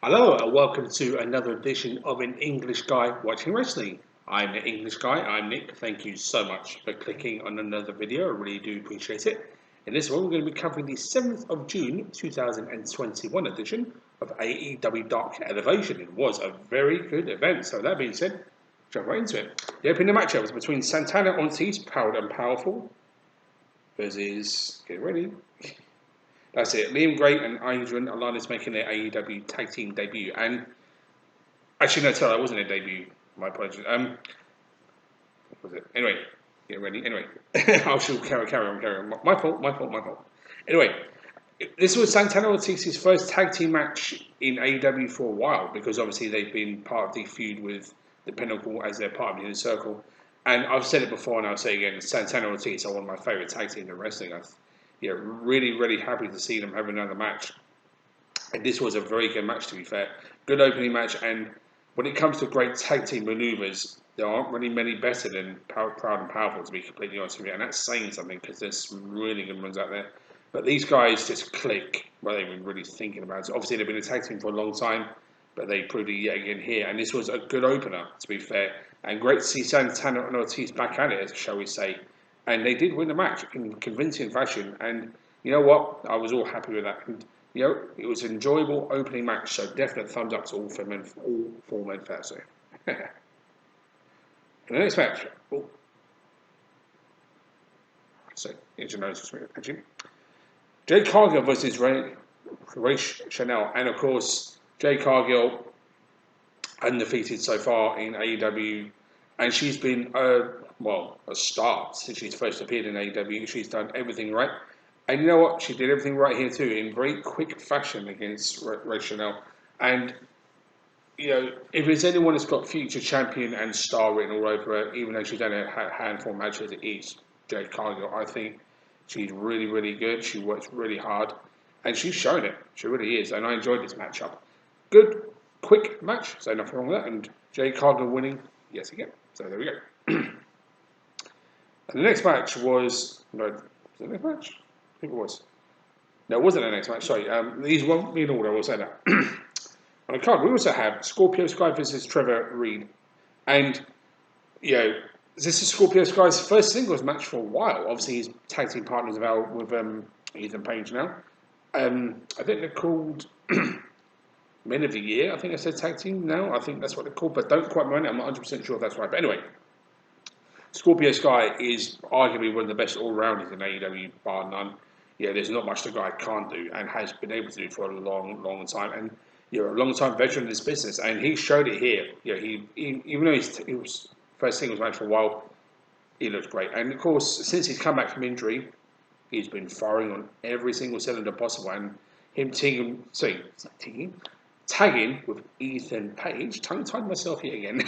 Hello and welcome to another edition of An English Guy Watching Wrestling. I'm the English Guy, I'm Nick. Thank you so much for clicking on another video, I really do appreciate it. In this one we're going to be covering the 7th of June 2021 edition of AEW Dark Elevation. It was a very good event, so that being said, jump right into it. The opening matchup was between Santana Ortiz, Powered and Powerful, versus, get ready, that's it. Liam Gray and Adrian Alani's making their AEW tag team debut. And actually, no, tell that wasn't a debut. My apologies. What was it? Anyway, get ready. Anyway, I shall carry on. My fault. Anyway, this was Santana Ortiz's first tag team match in AEW for a while because obviously they've been part of the feud with the Pinnacle as they're part of the Inner Circle. And I've said it before and I'll say it again, Santana Ortiz are one of my favourite tag teams in wrestling. Really happy to see them have another match. And this was a very good match, to be fair. Good opening match, and when it comes to great tag team maneuvers, there aren't really many better than Proud and Powerful, to be completely honest with you. And that's saying something because there's some really good ones out there. But these guys just click without even really thinking about it. Obviously, they've been a tag team for a long time, but they proved it yet again here. And this was a good opener, to be fair. And great to see Santana and Ortiz back at it, shall we say. And they did win the match in convincing fashion. And you know what? I was all happy with that. And, it was an enjoyable opening match. So definite thumbs up to all four men fair. So, the next match. Oh. So, here's your notes actually. Jade Cargill versus Ray Chanel. And of course, Jade Cargill undefeated so far in AEW. And she's been a star since she's first appeared in AEW. She's done everything right. And you know what? She did everything right here too, in very quick fashion against Ray Chanel. And, if there's anyone that's got future champion and star written all over her, even though she's done a handful of matches, it is Jade Cargill. I think she's really good. She works really hard. And she's shown it. She really is. And I enjoyed this matchup. Good, quick match. So nothing wrong with that. And Jade Cargill winning, yes again. So there we go. And the next match was... No, was it the next match? I think it was. No, it wasn't the next match. Sorry. These won't be in order. I will say that. On the card, we also have Scorpio Sky versus Trevor Reed. And, this is Scorpio Sky's first singles match for a while. Obviously, he's tag team partners with Ethan Page now. I think they're called Men of the Year. I think I said tag team now. I think that's what they're called. But don't quite mind it. I'm not 100% sure if that's right. But anyway, Scorpio Sky is arguably one of the best all-rounders in AEW, bar none. There's not much the guy can't do and has been able to do for a long time. And a long-time veteran in this business, and he showed it here. Even though he was first singles match for a while, he looked great. And of course, since he's come back from injury, he's been firing on every single cylinder possible. And him tagging with Ethan Page, tongue-tied myself here again.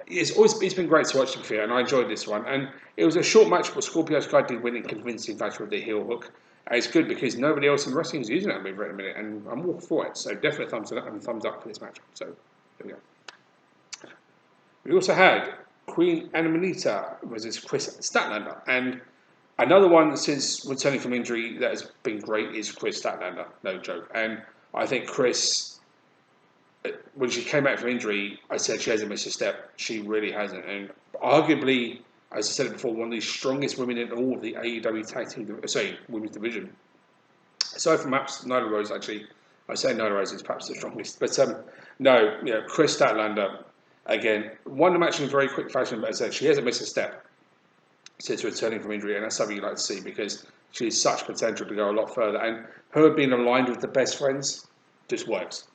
It's been great to watch him here, and I enjoyed this one. And it was a short match, but Scorpio Sky did win in convincing fashion with the heel hook. And it's good because nobody else in wrestling is using that move right in a minute, and I'm all for it. So definitely thumbs up for this match. So there we go. We also had Queen Anamanita versus Chris Statlander, and another one since returning from injury that has been great is Chris Statlander. No joke. And I think Chris, when she came back from injury, I said she hasn't missed a step. She really hasn't, and arguably, as I said it before, one of the strongest women in all of the AEW tag team, women's division. Aside from perhaps Nyla Rose, actually, I say Nyla Rose is perhaps the strongest, but Chris Statlander again won the match in very quick fashion. But as I said, she hasn't missed a step since returning from injury, and that's something you like to see because she has such potential to go a lot further. And her being aligned with the best friends just works.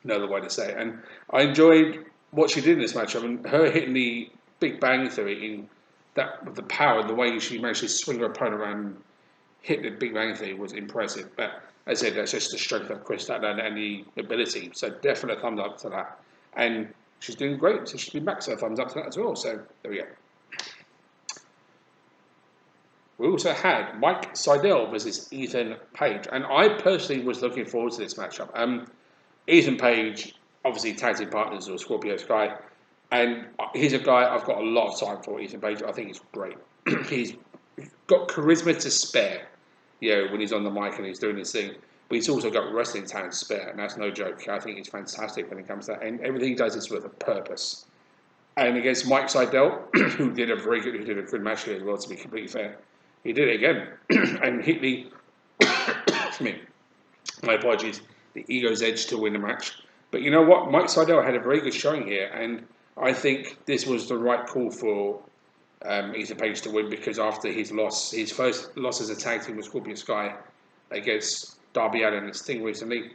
No other way to say it. And I enjoyed what she did in this match. I mean, her hitting the Big Bang Theory in that with the power, the way she managed to swing her opponent around and hit the Big Bang Theory was impressive. But as I said, that's just the strength of Chris Statlander and the ability. So definitely a thumbs up to that. And she's doing great. So she's been back, so thumbs up to that as well. So there we go. We also had Mike Seidel versus Ethan Page. And I personally was looking forward to this matchup. Ethan Page, obviously tag team partners with Scorpio Sky. And he's a guy I've got a lot of time for, Ethan Page. I think he's great. He's got charisma to spare, when he's on the mic and he's doing his thing. but he's also got wrestling talent spare, and that's no joke. I think he's fantastic when it comes to that, and everything he does is with a purpose. And against Mike Seidel, who did a good match here as well, to be completely fair, he did it again and hit the my apologies, the ego's edge to win the match. But you know what? Mike Seidel had a very good showing here, and I think this was the right call for Ethan Page to win, because after his first loss as a tag team with Scorpio Sky against Darby Allin and Sting recently,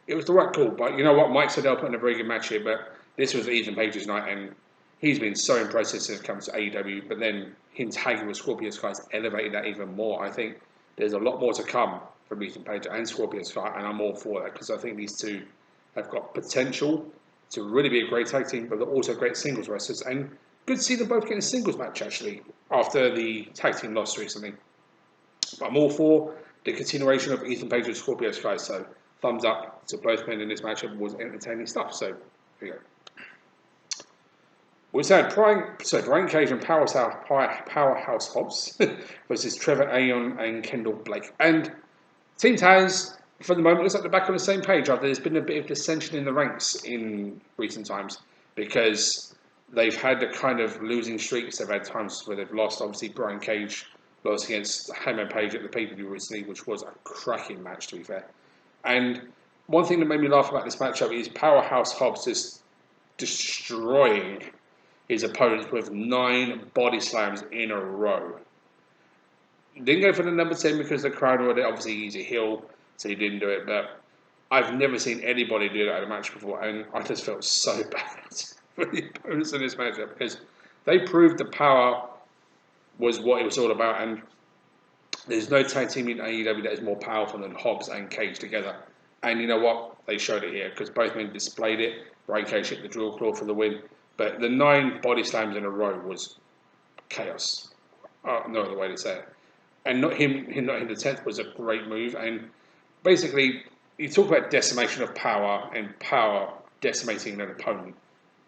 it was the right call. But you know what? Mike Seidel put in a very good match here, but this was Ethan Page's night, and he's been so impressive since it comes to AEW. But then him tagging with Scorpio Sky's elevated that even more. I think there's a lot more to come from Ethan Page and Scorpio Sky, and I'm all for that, because I think these two have got potential to really be a great tag team, but they're also great singles wrestlers. And good to see them both getting a singles match, actually, after the tag team loss recently. But I'm all for the continuation of Ethan Page and Scorpio Sky, so thumbs up to both men in this matchup. It was entertaining stuff, so here you go. We had Brian Cage and Powerhouse Hobbs versus Trevor, Aeon, and Kendall Blake. And Team Taz, for the moment, looks like they're back on the same page after there's been a bit of dissension in the ranks in recent times, because they've had the kind of losing streaks. They've had times where they've lost. Obviously, Brian Cage lost against Hangman Page at the pay-per-view recently, which was a cracking match, to be fair. And one thing that made me laugh about this matchup is Powerhouse Hobbs just destroying his opponents with 9 body slams in a row. Didn't go for the number 10 because the crowd were there. Obviously, he's a heel, so he didn't do it. But I've never seen anybody do that at a match before, and I just felt so bad for the opponents in this matchup, because they proved the power was what it was all about. And there's no tag team in AEW that is more powerful than Hobbs and Cage together. And you know what? They showed it here, because both men displayed it. Brian Cage hit the drill claw for the win. But the 9 body slams in a row was chaos. No other way to say it. And not him not hitting the 10th was a great move. And basically, you talk about decimation of power and power decimating an opponent.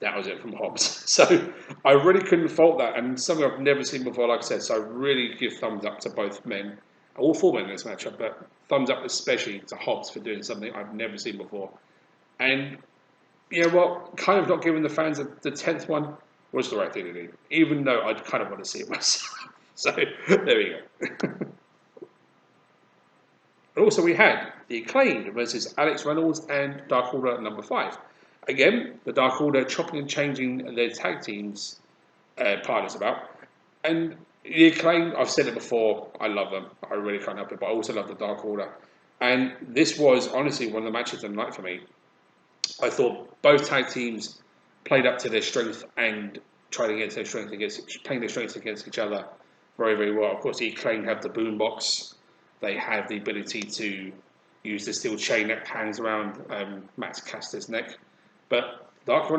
That was it from Hobbs. So I really couldn't fault that. And something I've never seen before, like I said. So I really give thumbs up to both men. All 4 men in this matchup, but thumbs up especially to Hobbs for doing something I've never seen before. And you know what? Kind of not giving the fans the 10th one was the right thing to do, even though I'd kind of want to see it myself. So there we go. And also we had the Acclaim versus Alex Reynolds and Dark Order number 5. Again, the Dark Order chopping and changing their tag teams partners about. And the Acclaim, I've said it before, I love them. I really can't help it, but I also love the Dark Order. And this was honestly one of the matches of the night for me. I thought both tag teams played up to their strength and tried against their strength playing their strengths against each other very, very well. Of course, the Acclaim have the boombox. They have the ability to use the steel chain that hangs around Max Caster's neck. But Alex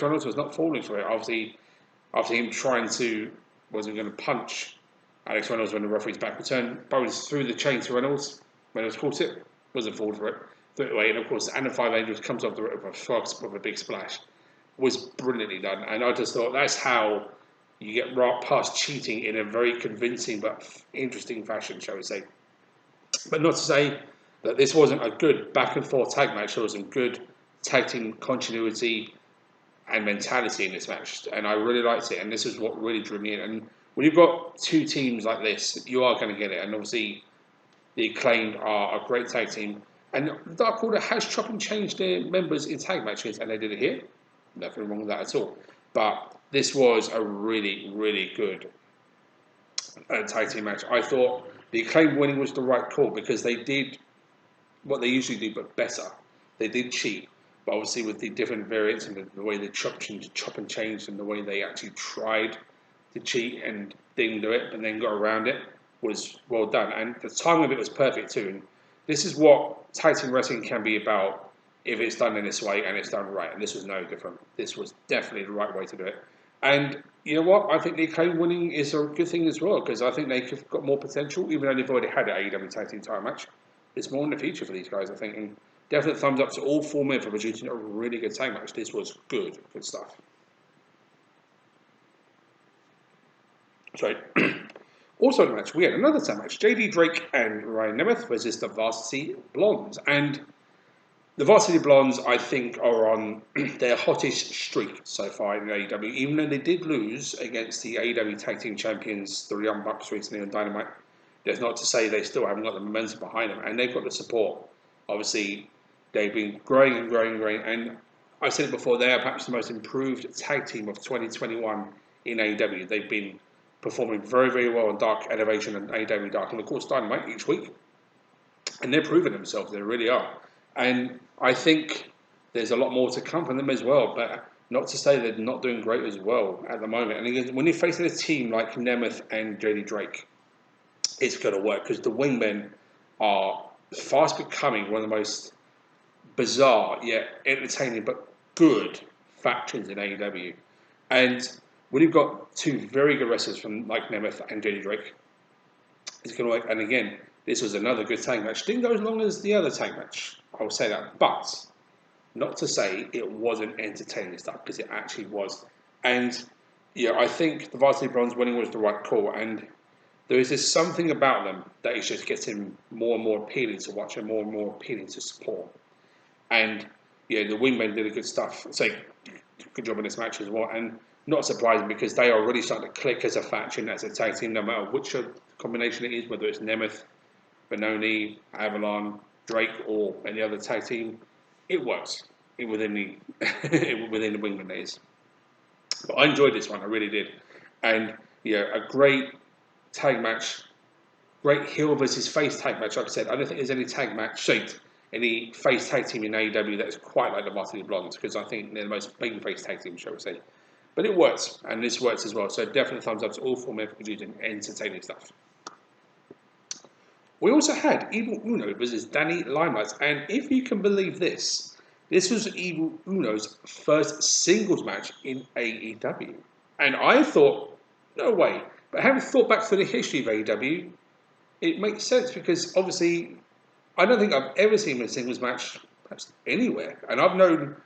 Reynolds was not falling for it. Obviously, after him wasn't going to punch Alex Reynolds when the referee's back returned, Bowens threw the chain to Reynolds. Reynolds caught it, wasn't falling for it. Threw it away, and of course, and the 5 Angels comes off the rope with a big splash. Was brilliantly done, and I just thought that's how you get right past cheating in a very convincing but interesting fashion, shall we say. But not to say that this wasn't a good back and forth tag match. There was some good tag team continuity and mentality in this match, and I really liked it. And this is what really drew me in. And when you've got 2 teams like this, you are going to get it. And obviously, the Acclaimed are a great tag team. And the Dark Order has chopped and changed their members in tag matches, and they did it here. Nothing wrong with that at all. But this was a really, really good tag team match. I thought the Acclaim winning was the right call, because they did what they usually do, but better. They did cheat, but obviously with the different variants and the way they chop and changed, and the way they actually tried to cheat and didn't do it, but then got around it, was well done. And the timing of it was perfect too. And this is what tag team wrestling can be about if it's done in this way and it's done right. And this was no different. This was definitely the right way to do it. And you know what? I think the Acclaim winning is a good thing as well, because I think they've got more potential, even though they've already had an AEW tag team title match. There's more in the future for these guys, I think. And definite thumbs up to all 4 men for producing a really good tag match. This was good stuff. Sorry. Also in the match, we had another tag match. JD Drake and Ryan Nemeth versus the Varsity Blondes. And the Varsity Blondes, I think, are on their hottest streak so far in AEW. Even though they did lose against the AEW Tag Team Champions, the Young Bucks, recently on Dynamite, that's not to say they still haven't got the momentum behind them. And they've got the support. Obviously, they've been growing and growing and growing. And I said it before, they are perhaps the most improved tag team of 2021 in AEW. They've been performing very, very well on Dark Elevation and AEW Dark, and of course Dynamite each week. And they're proving themselves, they really are. And I think there's a lot more to come from them as well, but not to say they're not doing great as well at the moment. And again, when you're facing a team like Nemeth and JD Drake, it's going to work because the Wingmen are fast becoming one of the most bizarre yet entertaining but good factions in AEW. And when you've got two very good wrestlers from like Nemeth and JD Drake, it's going to work. And again, this was another good tag match. Didn't go as long as the other tag match, I'll say that. But not to say it wasn't entertaining stuff, because it actually was. And yeah, I think the Varsity Bronze winning was the right call. And there is just something about them that is just getting more and more appealing to watch and more appealing to support. And yeah, the Wingmen did a good stuff. So good job in this match as well. And not surprising because they are really starting to click as a faction, as a tag team, no matter which combination it is, whether it's Nemeth, Benoni, Avalon, Drake, or any other tag team. It works within the within the Wingman days. But I enjoyed this one, I really did. And yeah, a great tag match, great heel versus face tag match. Like I said, I don't think there's any tag match shaped any face tag team in AEW that's quite like the Varsity Blondes, because I think they're the most babyface tag team, shall we say. But it works, and this works as well. So definitely thumbs up to all four men for producing entertaining stuff. We also had Evil Uno versus Danny Limelight, and if you can believe this, this was Evil Uno's first singles match in AEW. And I thought, no way. But having thought back to the history of AEW, it makes sense because obviously, I don't think I've ever seen a singles match perhaps anywhere. And I've known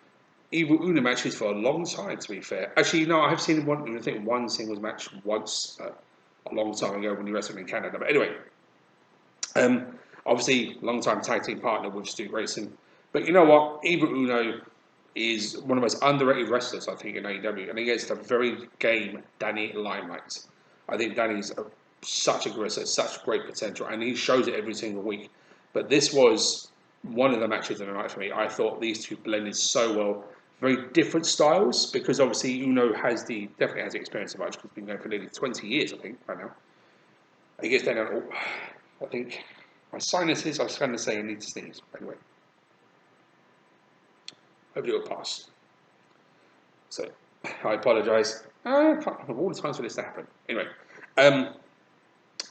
Evil Uno matches for a long time, to be fair. Actually, no, I have seen one, I think one singles match once a long time ago when he wrestled in Canada. But anyway, obviously, long-time tag team partner with Stu Grayson. But you know what? Evil Uno is one of the most underrated wrestlers, I think, in AEW. And against a very game Danny Limelight. I think Danny's such a good wrestler, such great potential, and he shows it every single week. But this was one of the matches of the night for me. I thought these two blended so well. Very different styles, because obviously Uno definitely has the experience of match, because he's been going for nearly 20 years, I think, right now. Against Danny, I think my sinuses, I was going to say I need to sneeze. Anyway, hopefully it'll pass. So, I apologise. I can't remember all the times for this to happen. Anyway,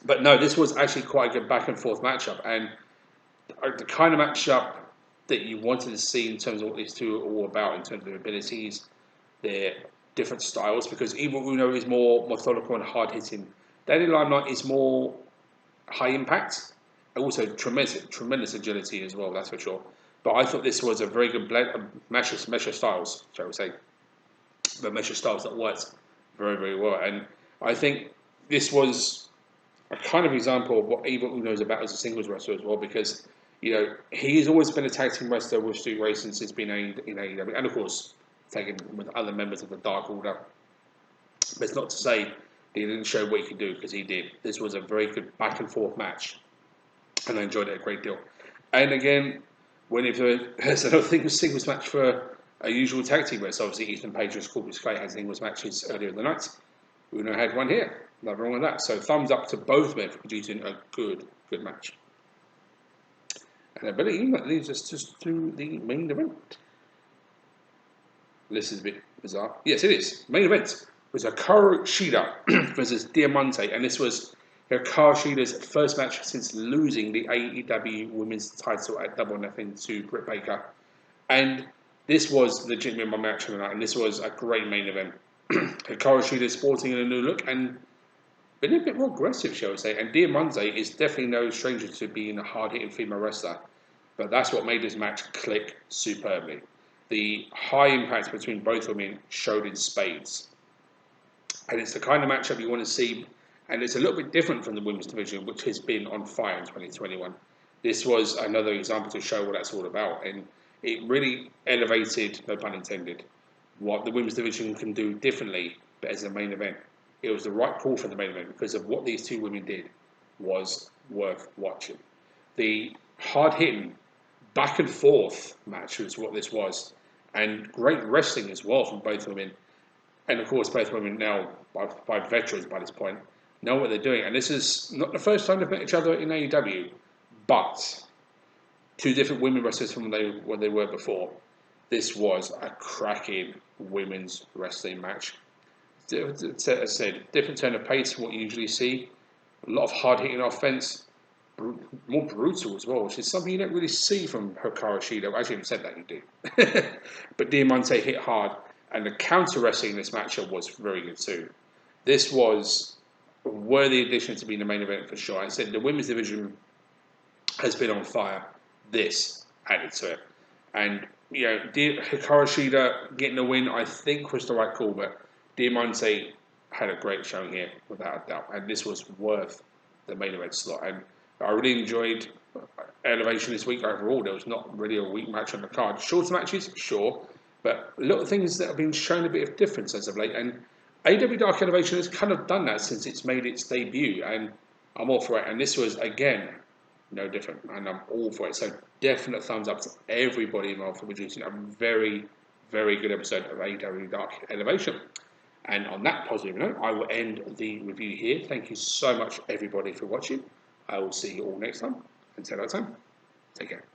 but no, this was actually quite a good back and forth matchup, and the kind of matchup that you wanted to see in terms of what these two are all about, in terms of their abilities, their different styles, because Evil Uno is more methodical and hard-hitting. Danny Limelight is more high impact, and also tremendous agility as well, that's for sure. But I thought this was a very good blend of measure styles, shall we say. But measure styles that worked very, very well. And I think this was a kind of example of what Evil Uno is about as a singles wrestler as well, because he's always been a tag team wrestler with Stu Grayson since being in AEW, and of course taken with other members of the Dark Order. But it's not to say he didn't show what he could do, because he did. This was a very good back and forth match, and I enjoyed it a great deal. And again, there's another singles match for a usual tag team wrestler, obviously Ethan Page and Scorpio Sky had singles matches earlier in the night. Uno had one here. Nothing wrong with that. So thumbs up to both men for producing a good match. And I believe that leads us just to the main event. This is a bit bizarre. Yes, it is. Main event was Hikaru Shida versus Diamante, and this was Hikaru Shida's first match since losing the AEW Women's title at Double or Nothing to Britt Baker. And this was legitimately my match of the night, and this was a great main event. Hikaru Shida sporting in a new look and been a bit more aggressive, shall we say. And Diamante is definitely no stranger to being a hard-hitting female wrestler, but that's what made this match click superbly. The high impact between both women showed in spades. And it's the kind of matchup you want to see And it's a little bit different from the women's division, which has been on fire in 2021. This was another example to show what that's all about. And it really elevated, no pun intended, what the women's division can do differently, but as a main event. It was the right call for the main event because of what these two women did was worth watching. The hard-hitting, back and forth match was what this was. And great wrestling as well from both women. And of course, both women now, by veterans by this point, know what they're doing. And this is not the first time they've met each other in AEW, but two different women wrestlers from what they were before. This was a cracking women's wrestling match. As I said, different turn of pace from what you usually see. A lot of hard-hitting offense, more brutal as well, which is something you don't really see from Hikaru Shida. Actually, if you said that, you do. But Diamante hit hard, and the counter wrestling in this matchup was very good too. This was a worthy addition to be the main event for sure. I said the women's division has been on fire. This added to it. And, Hikaru Shida getting the win, I think, was the right call, but Diamante had a great showing here, without a doubt. And this was worth the main event slot. And I really enjoyed Elevation this week overall. There was not really a weak match on the card. Shorter matches, sure, but a lot of things that have been showing a bit of difference as of late. And AEW Dark Elevation has kind of done that since it's made its debut. And I'm all for it. And this was, again, no different. And I'm all for it. So definite thumbs up to everybody involved for producing a very, very good episode of AEW Dark Elevation. And on that positive note, I will end the review here. Thank you so much, everybody, for watching. I will see you all next time. Until that time, take care.